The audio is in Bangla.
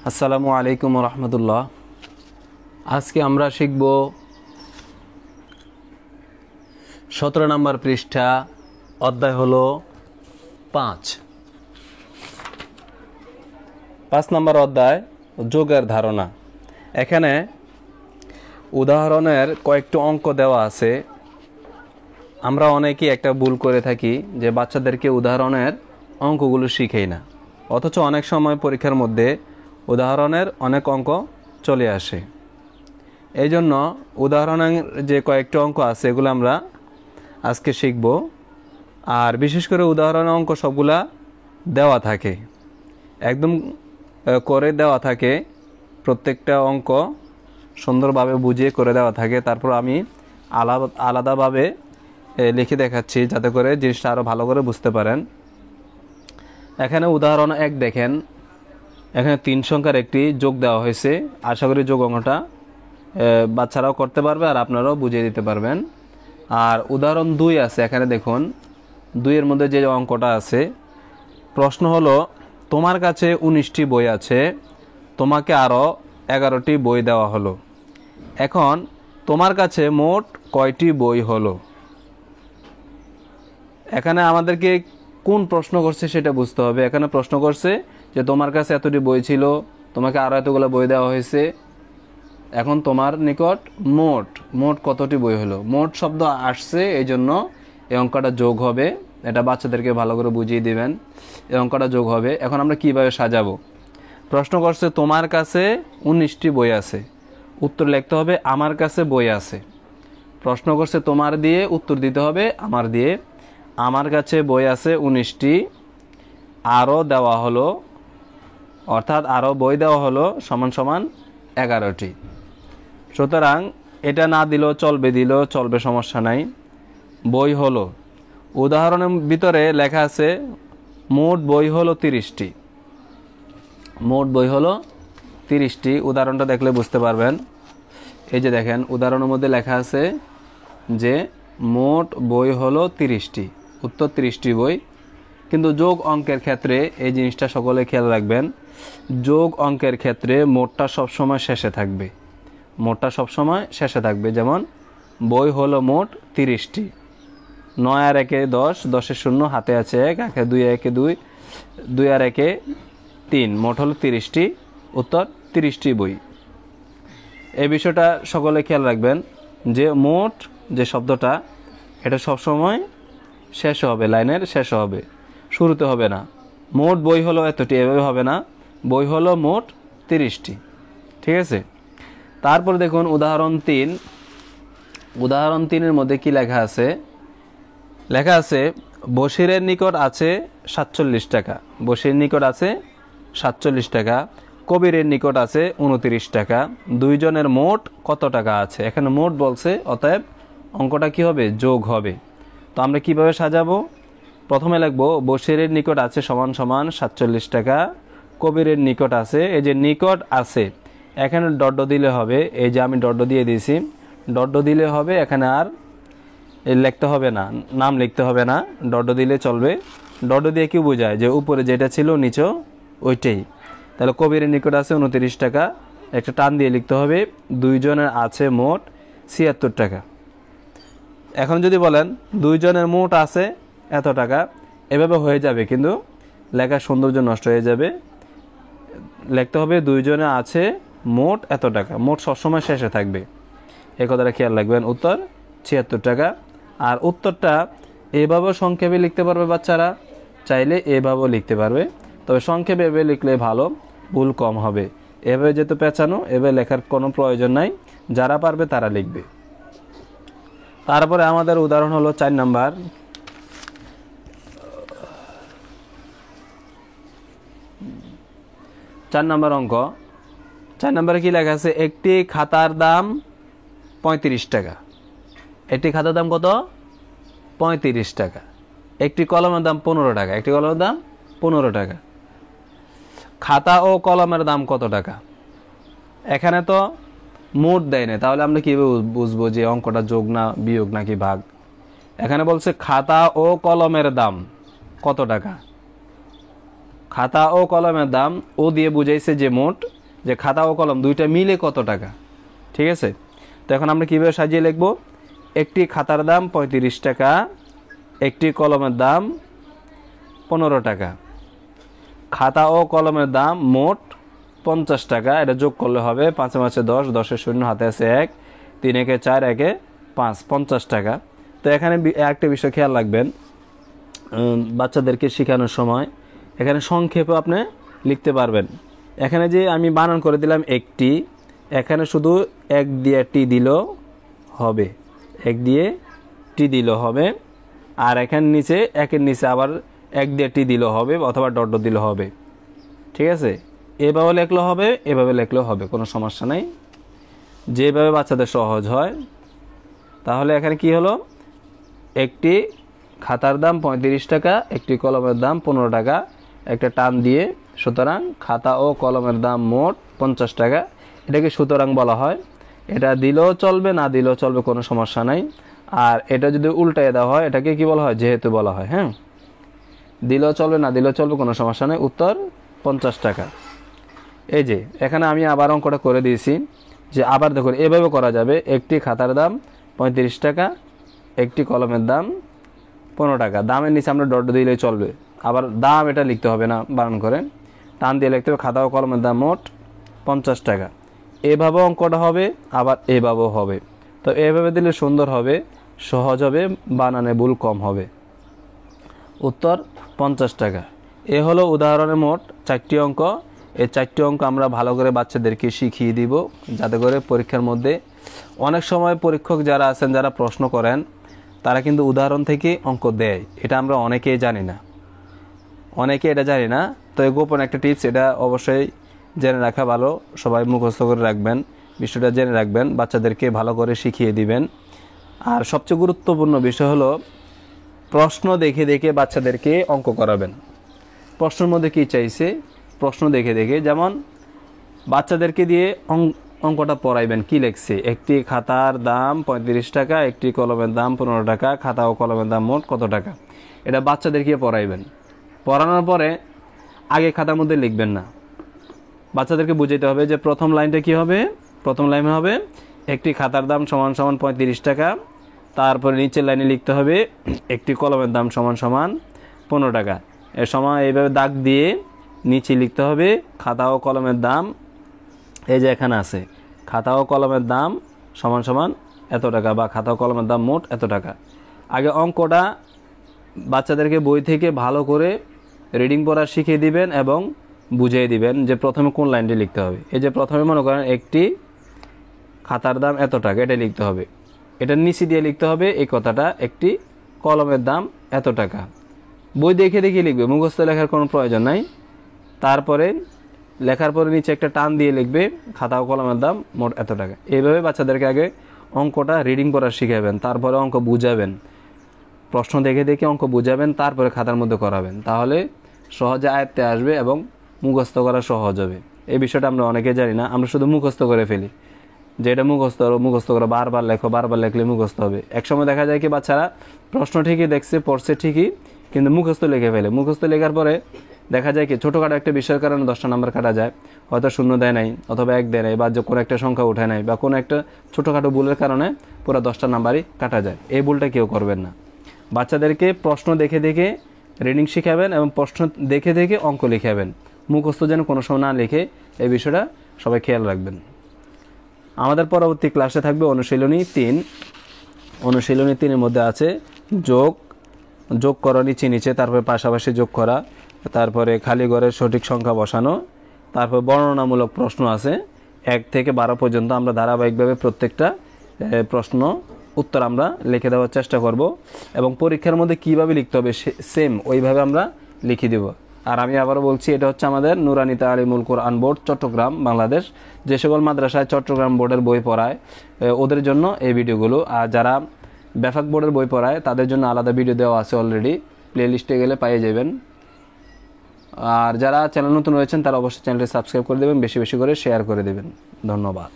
আসসালামু আলাইকুম রহমতুল্লাহ। আজকে আমরা শিখব 17 নম্বর পৃষ্ঠা, অধ্যায় হলো 5 নম্বর অধ্যায় যোগের ধারণা। এখানে উদাহরণের কয়েকটি অঙ্ক দেওয়া আছে। আমরা অনেকেই একটা ভুল করে থাকি যে বাচ্চাদেরকে উদাহরণের অঙ্কগুলো শিখেই না, অথচ অনেক সময় পরীক্ষার মধ্যে উদাহরণের অনেক অঙ্ক চলে আসে। এই জন্য উদাহরণের যে কয়েকটি অঙ্ক আছে এগুলো আমরা আজকে শিখব। আর বিশেষ করে উদাহরণের অঙ্ক সবগুলা দেওয়া থাকে, একদম করে দেওয়া থাকে, প্রত্যেকটা অঙ্ক সুন্দরভাবে বুঝিয়ে করে দেওয়া থাকে। তারপর আমি আলাদাভাবে লিখে দেখাচ্ছি যাতে করে জিনিসটা আরও ভালো করে বুঝতে পারেন। এখানে উদাহরণ 1 দেখেন, এখানে 3 সংখ্যার একটি যোগ দেওয়া হয়েছে। আশা করি যোগ অঙ্কটা বাচ্চারাও করতে পারবে আর আপনারাও বুঝিয়ে দিতে পারবেন। আর উদাহরণ 2 আছে, এখানে দেখুন 2 এর মধ্যে যে অঙ্কটা আছে, প্রশ্ন হলো তোমার কাছে 19টি বই আছে, তোমাকে আরও 11টি বই দেওয়া হলো, এখন তোমার কাছে মোট কয়টি বই হলো? এখানে আমাদেরকে কোন প্রশ্ন করছে সেটা বুঝতে হবে। এখানে প্রশ্ন করছে যে তোমার কাছে এতটি বই ছিল, তোমাকে আরও এতগুলো বই দেওয়া হয়েছে, এখন তোমার নিকট মোট কতটি বই হলো। মোট শব্দ আসছে, এই জন্য এই অঙ্কটা যোগ হবে। এটা বাচ্চাদেরকে ভালো করে বুঝিয়ে দিবেন, এই অঙ্কটা যোগ হবে। এখন আমরা কিভাবে সাজাবো? প্রশ্ন করছে তোমার কাছে 19টি বই আছে, উত্তর লিখতে হবে আমার কাছে বই আছে। প্রশ্ন করছে তোমার দিয়ে, উত্তর দিতে হবে আমার দিয়ে। আমার কাছে বই আছে 19টি, আরও দেওয়া হলো, অর্থাৎ আরও বই দেওয়া হলো সমান সমান 11টি। সুতরাং এটা না দিলেও চলবে, দিলেও চলবে, সমস্যা নাই। বই হলো, উদাহরণের ভিতরে লেখা আছে মোট বই হলো 30টি। মোট বই হলো 30টি। উদাহরণটা দেখলে বুঝতে পারবেন। এই যে দেখেন উদাহরণের মধ্যে লেখা আছে যে মোট বই হলো 30টি, উত্তর 30টি বই। কিন্তু যোগ অঙ্কের ক্ষেত্রে এই জিনিসটা সকলে খেয়াল রাখবেন, যোগ অঙ্কের ক্ষেত্রে মোটটা সবসময় শেষে থাকবে, মোটটা সবসময় শেষে থাকবে। যেমন বই হলো মোট 30টি, 9 আর 1 10, 10 শূন্য, হাতে আছে 1, 2 1 2, 2 আর 1 3, মোট হলো 30টি, উত্তর 30টি বই। এই বিষয়টা সকলে খেয়াল রাখবেন যে মোট যে শব্দটা এটা সবসময় শেষ হবে, লাইনের শেষ হবে, শুরুতে হবে না। মোট বই হলো এতটি, এভাবে হবে না, বই হলো মোট 30টি। ঠিক আছে। তারপর দেখুন উদাহরণ 3। উদাহরণ 3-এর মধ্যে কি লেখা আছে? লেখা আছে বশিরের নিকট আছে 47 টাকা, বশির নিকট আছে 47 টাকা, কবিরের নিকট আছে 29 টাকা, দুইজনের মোট কত টাকা আছে? এখানে মোট বলছে, অতএব অঙ্কটা কি হবে? যোগ হবে। তো আমরা কিভাবে সাজাবো? প্রথমে লিখবো বশিরের নিকট আছে সমান সমান 47 টাকা, কবিরের নিকট আছে, এই যে নিকট আছে এখানে ডট দিলে হবে, এই যে আমি ডট দিয়ে দিয়েছি, ডট দিলে হবে, এখানে আর লিখতে হবে না, নাম লিখতে হবে না, ডট দিলে চলবে। ডট দিয়ে কি বোঝায়? যে উপরে যেটা ছিল নিচে ওইটাই। তাহলে কবিরের নিকট আছে 29 টাকা, একটা টান দিয়ে লিখতে হবে দুইজনের আছে মোট 76 টাকা। এখন যদি বলেন দুইজনের মোট আছে এত টাকা, এভাবে হয়ে যাবে, কিন্তু লেখার সৌন্দর্য নষ্ট হয়ে যাবে। লিখতে হবে দুইজনে আছে মোট এত টাকা, মোট সবসময় শেষে থাকবে, এই কথাটা খেয়াল রাখবেন। উত্তর 76 টাকা। আর উত্তরটা এভাবেও সংক্ষেপে লিখতে পারবে বাচ্চারা, চাইলে এভাবেও লিখতে পারবে, তবে সংক্ষেপে এভাবে লিখলে ভালো, ভুল কম হবে। এভাবে যেহেতু পেঁচানো, এভাবে লেখার কোনো প্রয়োজন নাই, যারা পারবে তারা লিখবে। তারপরে আমাদের উদাহরণ হলো 4 নাম্বার। 4 নাম্বার অঙ্ক। 4 নাম্বারে কি লেখা আছে? একটি খাতার দাম 35 টাকা। একটি খাতার দাম কত? 35 টাকা। একটি কলমের দাম 15 টাকা। একটি কলমের দাম 15 টাকা। খাতা ও কলমের দাম কত টাকা? এখানে তো মোট দেয় না, তাহলে আমরা কিভাবে বুঝবো যে অঙ্কটা যোগ না বিয়োগ নাকি ভাগ? এখানে বলছে খাতা ও কলমের দাম কত টাকা। খাতা ও কলমের দাম ও দিয়ে বুঝাইছে যে মোট, যে খাতা ও কলম দুইটা মিলে কত টাকা। ঠিক আছে, তো এখন আমরা কীভাবে সাজিয়ে লিখব? একটি খাতার দাম 35 টাকা, একটি কলমের দাম 15 টাকা। খাতা ও কলমের দাম মোট 50 টাকা, এটা যোগ করলে হবে 5 5 10, 10 শূন্য হাতে আছে 1, 3 1 4, 1 5, 50 টাকা। তো এখানে একটা বিষয় খেয়াল রাখবেন, বাচ্চাদেরকে শেখানোর সময় এখানে সংক্ষেপে আপনি লিখতে পারবেন। এখানে যে আমি বানান করে দিলাম একটি, এখানে শুধু এক দিয়ে টি দিলেও হবে, এক দিয়ে টি দিলেও হবে। আর এখানে নিচে একের নিচে আবার এক দিয়ে টি দিলেও হবে, অথবা ডট ডট দিলেও হবে। ঠিক আছে, এভাবে লেখলেও হবে, এভাবে লেখলেও হবে, কোনো সমস্যা নাই, যেভাবে বাচ্চাদের সহজ হয়। তাহলে এখানে কি হলো? একটি খাতার দাম 35 টাকা, একটি কলমের দাম 15 টাকা, একটা টান দিয়ে, সুতরাং খাতা ও কলমের দাম মোট 50 টাকা। এটাকে সুতরাং বলা হয়। এটা দিলেও চলবে, না দিলেও চলবে, কোনো সমস্যা নাই। আর এটা যদি উল্টায় দেওয়া হয় এটাকে কি বলা হয়? যেহেতু বলা হয়। হ্যাঁ, দিলেও চলবে, না দিলেও চলবে, কোনো সমস্যা নেই। উত্তর 50 টাকা। এই যে এখানে আমি আবার অঙ্কটা করে দিয়েছি, যে আবার দেখুন এভাবে করা যাবে। একটি খাতার দাম 35 টাকা, একটি কলমের দাম 15 টাকা। দামের নিচে আমরা ডট দিলেই চলবে, আবার দাম এটা লিখতে হবে না, বানান করে টান দিয়ে লিখতে হবে খাতা ও কলমের দাম মোট 50 টাকা। এভাবেও অঙ্কটা হবে, আবার এভাবেও হবে। তো এভাবে দিলে সুন্দর হবে, সহজ হবে, বানানে ভুল কম হবে। উত্তর 50 টাকা। এ হলো উদাহরণের মোট 4টি অঙ্ক। এই 4টি অঙ্ক আমরা ভালো করে বাচ্চাদেরকে শিখিয়ে দিব, যাতে করে পরীক্ষার মধ্যে অনেক সময় পরীক্ষক যারা আছেন, যারা প্রশ্ন করেন, তারা কিন্তু উদাহরণ থেকে অঙ্ক দেয়। এটা আমরা অনেকেই জানি না, অনেকে এটা জানি না। তো এই গোপন একটা টিপস, এটা অবশ্যই জেনে রাখা ভালো। সবাই মুখস্থ করে রাখবেন, বিষয়টা জেনে রাখবেন, বাচ্চাদেরকে ভালো করে শিখিয়ে দিবেন। আর সবচেয়ে গুরুত্বপূর্ণ বিষয় হলো প্রশ্ন দেখে দেখে বাচ্চাদেরকে অঙ্ক করাবেন। প্রশ্নের মধ্যে কী চাইছে, প্রশ্ন দেখে দেখে, যেমন বাচ্চাদেরকে দিয়ে অঙ্কটা পড়াইবেন, কি লিখছে? একটি খাতার দাম 35 টাকা, একটি কলমের দাম 15 টাকা, খাতা ও কলমের দাম মোট কত টাকা। এটা বাচ্চাদেরকে পড়াইবেন। পড়ানোর পরে আগে খাতার মধ্যে লিখবেন না, বাচ্চাদেরকে বুঝাইতে হবে যে প্রথম লাইনটা কি হবে। প্রথম লাইন হবে একটি খাতার দাম সমান সমান 35 টাকা। তারপরে নিচের লাইনে লিখতে হবে একটি কলমের দাম সমান সমান 15 টাকা। এর সময় এইভাবে দাগ দিয়ে নিচে লিখতে হবে খাতা ও কলমের দাম, এই যে এখানে আছে খাতা ও কলমের দাম সমান সমান এত টাকা, বা খাতা ও কলমের দাম মোট এত টাকা। আগে অঙ্কটা বাচ্চাদেরকে বই থেকে ভালো করে রিডিং পড়া শিখিয়ে দিবেন এবং বুঝিয়ে দিবেন যে প্রথমে কোন লাইনটি লিখতে হবে। এই যে প্রথমে মনে করেন একটি খাতার দাম এত টাকা, এটা লিখতে হবে। এটার নিচে দিয়ে লিখতে হবে এই কথাটা, একটি কলমের দাম এত টাকা। বই দেখে দেখে লিখবে, মুখস্থ লেখার কোনো প্রয়োজন নাই। তারপরে লেখার পরে নিচে একটা টান দিয়ে লিখবে খাতা ও কলমের দাম মোট এত টাকা। এইভাবে বাচ্চাদেরকে আগে অঙ্কটা রিডিং করা শিখাবেন, তারপরে অঙ্ক বুঝাবেন, প্রশ্ন দেখে দেখে অঙ্ক বুঝাবেন, তারপরে খাতার মধ্যে করাবেন। তাহলে সহজে আয়ত্তে আসবে এবং মুখস্থ করা সহজ হবে। এই বিষয়টা আমরা অনেকে জানি না, আমরা শুধু মুখস্থ করে ফেলি, যে এটা মুখস্থ করো, বারবার লেখো, বারবার লেখলে মুখস্থ হবে। একসময় দেখা যায় কি বাচ্চারা প্রশ্ন ঠিকই দেখছে, পড়ছে ঠিকই, কিন্তু মুখস্থ লিখে ফেলে। মুখস্থ লেখার পরে দেখা যায় কি ছোটোখাটো একটা বিষয়ের কারণে 10টা নাম্বার কাটা যায়, হয়তো 0 দেয় নাই, অথবা 1 দেয় নাই, বা যে কোনো একটা সংখ্যা উঠায় নাই, বা কোনো একটা ছোটোখাটো ভুলের কারণে পুরো 10টা নাম্বারই কাটা যায়। এই ভুলটা কেউ করবেন না। বাচ্চাদেরকে প্রশ্ন দেখে দেখে রিডিং শিখাবেন এবং প্রশ্ন দেখে দেখে অঙ্ক লিখাবেন, মুখস্থ যেন কোনো সময় না লিখে। এই বিষয়টা সবাই খেয়াল রাখবেন। আমাদের পরবর্তী ক্লাসে থাকবে অনুশীলনী 3। অনুশীলনী 3-এর মধ্যে আছে যোগ করা, নিচে নিচে, তারপরে পাশাপাশি যোগ করা, তারপরে খালি ঘরের সঠিক সংখ্যা বসানো, তারপর বর্ণনামূলক প্রশ্ন আছে 1 থেকে 12 পর্যন্ত। আমরা ধারাবাহিকভাবে প্রত্যেকটা প্রশ্ন উত্তর আমরা লিখে দেওয়ার চেষ্টা করব, এবং পরীক্ষার মধ্যে কিভাবে লিখতে হবে সেম ওইভাবে আমরা লিখে দেব। আর আমি আবারও বলছি, এটা হচ্ছে আমাদের নুরানি তালিমুল কোরআন বোর্ড, চট্টগ্রাম, বাংলাদেশ। যে সকল মাদ্রাসায় চট্টগ্রাম বোর্ডের বই পড়ায় ওদের জন্য এই ভিডিওগুলো। আর যারা ব্যাপক বোর্ডের বই পড়ায় তাদের জন্য আলাদা ভিডিও দেওয়া আছে অলরেডি, প্লে লিস্টে গেলে পেয়ে যাবেন। আর যারা চ্যানেল নতুন রয়েছেন তারা অবশ্যই চ্যানেলটি সাবস্ক্রাইব করে দেবেন, বেশি বেশি করে শেয়ার করে দেবেন। ধন্যবাদ।